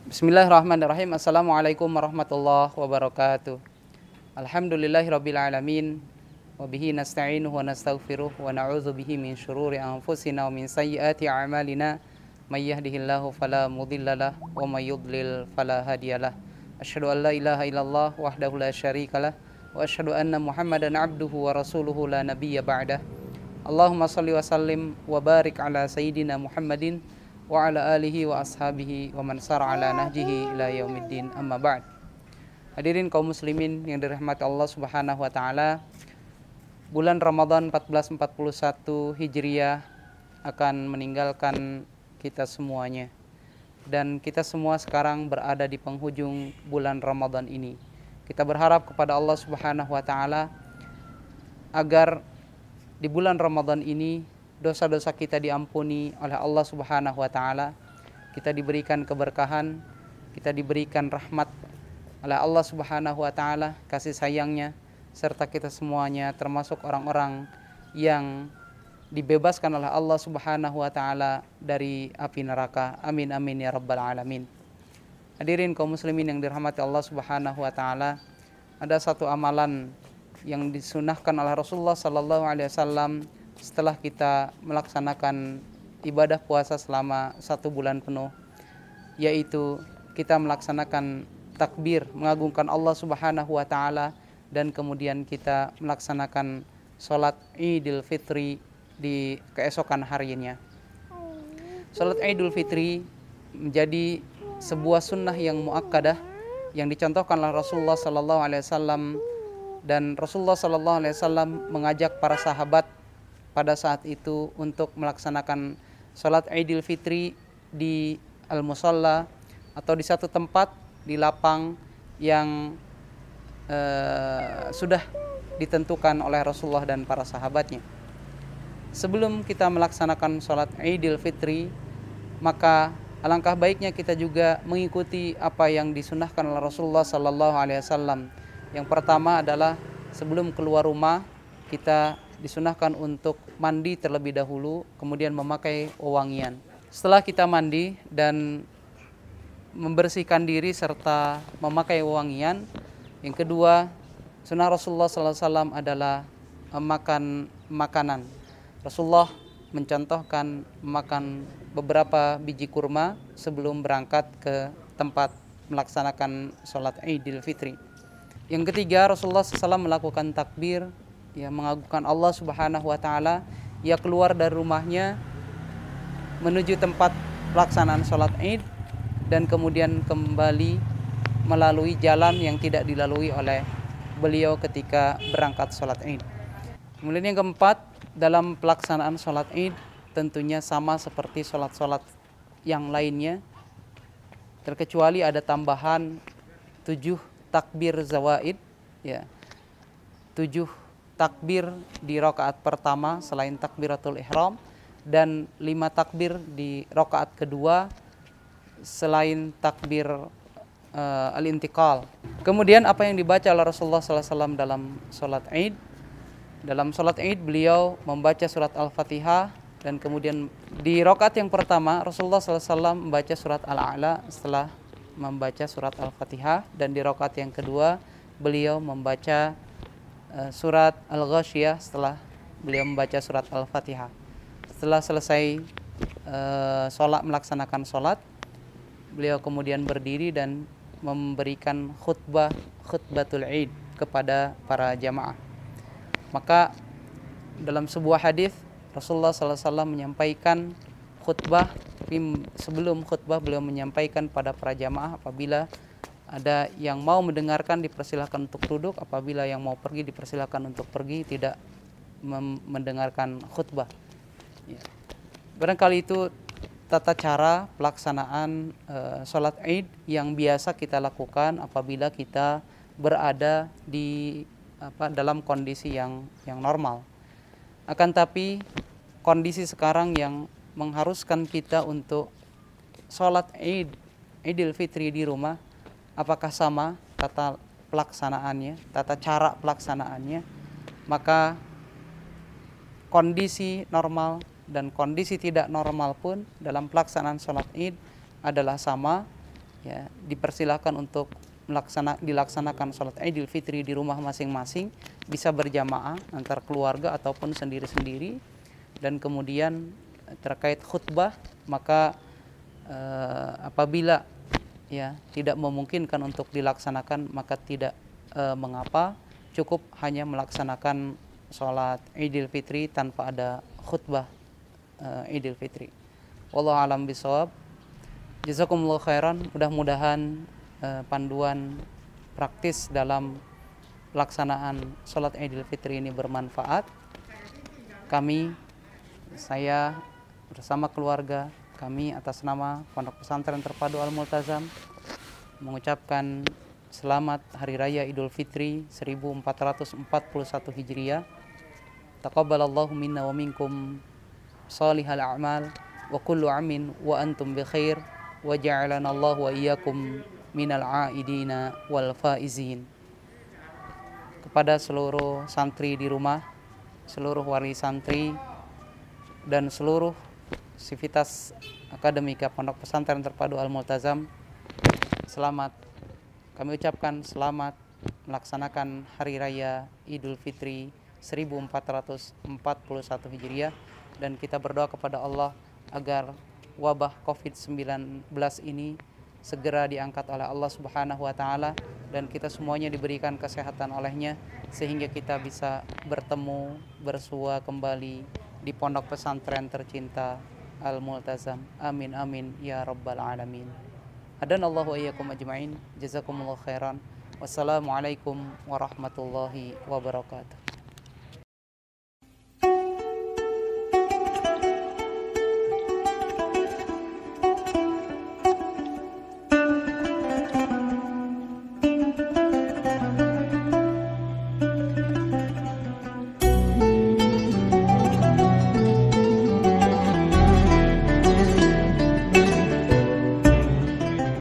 Bismillahirrahmanirrahim. Assalamualaikum warahmatullahi wabarakatuh. Alhamdulillahirabbil alamin wa bihi nasta'inuhu wa nastaghfiruh wa na'udzu bihi min syururi anfusina wa min sayyiati a'malina may yahdihillahu fala mudhillalah wa may yudlil fala hadiyalah. Asyhadu an la ilaha illallah wahdahu la syarikalah wa asyhadu anna Muhammadan abduhu wa rasuluhu la nabiyya ba'dah. Allahumma shalli wa sallim wa barik ala sayyidina Muhammadin wa ala alihi wa ashabihi wa man sara ala nahjihi ila yaumiddin, amma ba'd. Hadirin kaum muslimin yang dirahmati Allah Subhanahu wa taala, bulan Ramadan 1441 Hijriah akan meninggalkan kita semuanya, dan kita semua sekarang berada di penghujung bulan Ramadan ini. Kita berharap kepada Allah Subhanahu wa taala agar di bulan Ramadan ini dosa-dosa kita diampuni oleh Allah Subhanahu wa taala, kita diberikan keberkahan, kita diberikan rahmat oleh Allah Subhanahu wa taala, kasih sayangnya, serta kita semuanya termasuk orang-orang yang dibebaskan oleh Allah Subhanahu wa taala dari api neraka. Amin amin ya rabbal alamin. Hadirin kaum muslimin yang dirahmati Allah Subhanahu wa taala, ada satu amalan yang disunahkan oleh Rasulullah sallallahu alaihi wasallam setelah kita melaksanakan ibadah puasa selama 1 bulan penuh, yaitu kita melaksanakan takbir mengagungkan Allah Subhanahu wa taala, dan kemudian kita melaksanakan sholat Idul Fitri di keesokan harinya. Sholat Idul Fitri menjadi sebuah sunnah yang muakkadah yang dicontohkan oleh Rasulullah sallallahu alaihi wasallam, dan Rasulullah sallallahu alaihi wasallam mengajak para sahabat pada saat itu untuk melaksanakan sholat Idul Fitri di al-musalla atau di satu tempat di lapang yang sudah ditentukan oleh Rasulullah dan para sahabatnya. Sebelum kita melaksanakan sholat Idul Fitri, maka alangkah baiknya kita juga mengikuti apa yang disunahkan oleh Rasulullah sallallahu alaihi wasallam. Yang pertama adalah sebelum keluar rumah kita disunahkan untuk mandi terlebih dahulu, kemudian memakai wewangian. Setelah kita mandi dan membersihkan diri serta memakai wewangian, yang kedua, sunnah Rasulullah SAW adalah makan makanan. Rasulullah mencontohkan makan beberapa biji kurma sebelum berangkat ke tempat melaksanakan sholat Idul Fitri. Yang ketiga, Rasulullah SAW melakukan takbir, ya, mengagungkan Allah Subhanahu wa taala. Ia keluar dari rumahnya menuju tempat pelaksanaan sholat Id dan kemudian kembali melalui jalan yang tidak dilalui oleh beliau ketika berangkat sholat Id. Kemudian yang keempat, dalam pelaksanaan sholat Id tentunya sama seperti sholat-sholat yang lainnya, terkecuali ada tambahan 7 takbir zawaid, ya, 7 takbir di rakaat pertama selain takbiratul ihram, dan 5 takbir di rakaat kedua selain takbir al-intiqal. Kemudian apa yang dibaca oleh Rasulullah SAW dalam sholat Id? Dalam sholat Id beliau membaca surat Al-Fatihah, dan kemudian di rakaat yang pertama Rasulullah SAW membaca surat Al-A'la setelah membaca surat Al-Fatihah, dan di rakaat yang kedua beliau membaca surat Al-Ghasyiyah setelah beliau membaca surat Al-Fatihah. Setelah selesai melaksanakan sholat, beliau kemudian berdiri dan memberikan khutbatul Id kepada para jamaah. Maka dalam sebuah hadis Rasulullah SAW menyampaikan khutbah, tapi sebelum khutbah beliau menyampaikan pada para jamaah, apabila ada yang mau mendengarkan dipersilahkan untuk duduk, apabila yang mau pergi dipersilahkan untuk pergi, tidak mendengarkan khutbah. Ya. Barangkali itu tata cara pelaksanaan sholat Id yang biasa kita lakukan apabila kita berada di dalam kondisi yang normal. Akan tapi kondisi sekarang yang mengharuskan kita untuk sholat Idul Fitri di rumah, apakah sama tata pelaksanaannya, tata cara pelaksanaannya? Maka kondisi normal dan kondisi tidak normal pun dalam pelaksanaan sholat Id adalah sama, ya dipersilahkan untuk dilaksanakan sholat Idul Fitri di rumah masing-masing, bisa berjamaah antar keluarga ataupun sendiri-sendiri. Dan kemudian terkait khutbah, maka apabila ya tidak memungkinkan untuk dilaksanakan, maka tidak mengapa, cukup hanya melaksanakan sholat Idul Fitri tanpa ada khutbah Idul Fitri. Wallahu a'lam bishawab. Jazakumullah khairan. Mudah-mudahan panduan praktis dalam pelaksanaan sholat Idul Fitri ini bermanfaat. Saya bersama keluarga kami atas nama Pondok Pesantren Terpadu Al-Multazam mengucapkan selamat Hari Raya Idul Fitri 1441 Hijriah. Taqabbalallahu minna wa minkum salihal a'mal wa kullu amin wa antum bi khair wa ja'alana Allah wa iyyakum minal aidina wal faizin. Kepada seluruh santri di rumah, seluruh wali santri, dan seluruh sivitas akademika Pondok Pesantren Terpadu Al-Multazam, kami ucapkan selamat melaksanakan Hari Raya Idul Fitri 1441 Hijriah, dan kita berdoa kepada Allah agar wabah COVID-19 ini segera diangkat oleh Allah Subhanahu wa taala dan kita semuanya diberikan kesehatan olehnya, sehingga kita bisa bertemu, bersua kembali di pondok pesantren tercinta Al-Multazam. Amin amin ya rabbal alamin. Hadanallahu wa iyyakum ajma'in. Jazakumullahu khairan. Wassalamualaikum warahmatullahi wabarakatuh.